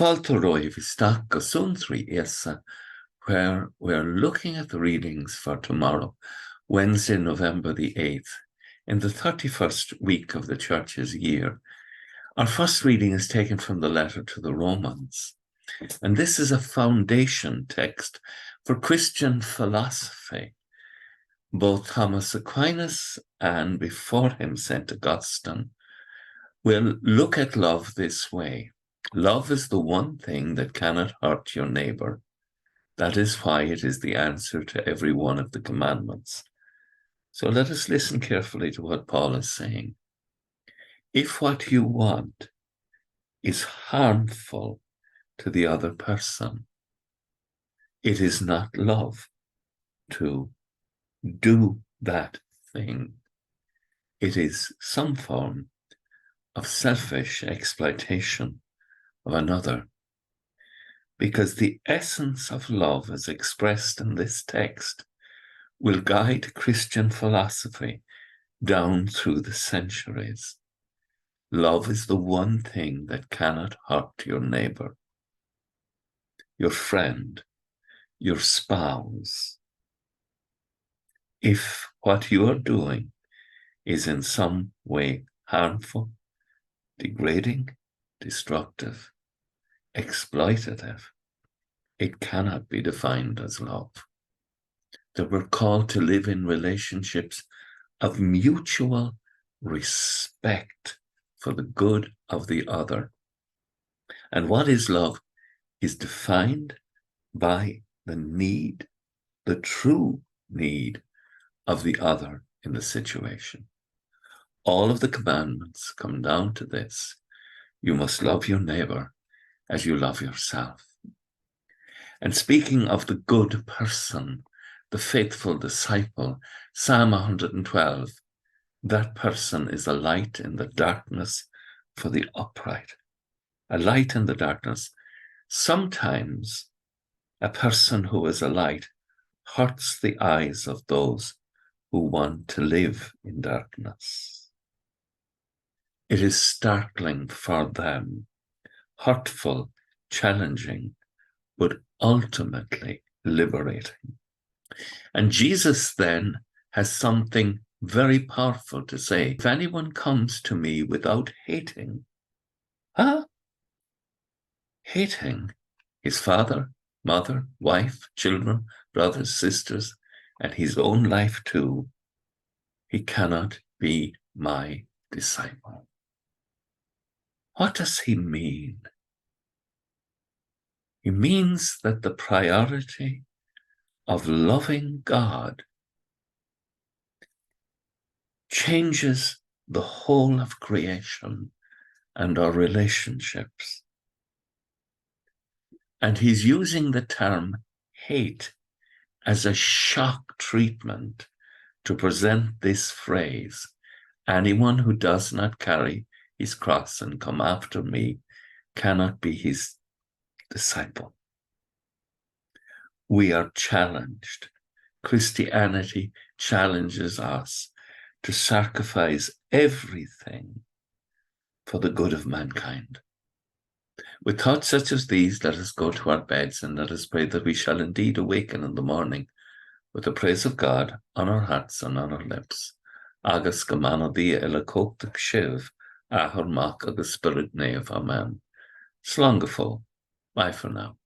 folklore vistac go Suantraí Íosa, where we're looking at the readings for tomorrow, Wednesday, November the 8th, in the 31st week of the Church's year. Our first reading is taken from the letter to the Romans, and this is a foundation text for Christian philosophy. Both Thomas Aquinas and before him St. Augustine will look at love this way. Love is the one thing that cannot hurt your neighbor. That is why it is the answer to every one of the commandments. So let us listen carefully to what Paul is saying. If what you want is harmful to the other person, it is not love to do that thing. It is some form of selfish exploitation of another, because the essence of love as expressed in this text will guide Christian philosophy down through the centuries. Love is the one thing that cannot hurt your neighbor, your friend, your spouse. If what you are doing is in some way harmful, degrading, destructive, exploitative, it cannot be defined as love. That we're called to live in relationships of mutual respect for the good of the other. And what is love is defined by the need, the true need of the other in the situation. All of the commandments come down to this. You must love your neighbor as you love yourself. And speaking of the good person, the faithful disciple, Psalm 112, that person is a light in the darkness for the upright. A light in the darkness. Sometimes a person who is a light hurts the eyes of those who want to live in darkness. It is startling for them, hurtful, challenging, but ultimately liberating. And Jesus then has something very powerful to say. If anyone comes to me without hating his father, mother, wife, children, brothers, sisters, and his own life too, he cannot be my disciple. What does he mean? He means that the priority of loving God changes the whole of creation and our relationships. And he's using the term hate as a shock treatment to present this phrase: anyone who does not carry his cross and come after me cannot be his disciple. We are challenged. Christianity challenges us to sacrifice everything for the good of mankind. With thoughts such as these, let us go to our beds and let us pray that we shall indeed awaken in the morning with the praise of God on our hearts and on our lips. Agus gamano dia ila coptic shiv, ahur mak agus spirit nave. Amen. Slongafol. Bye for now.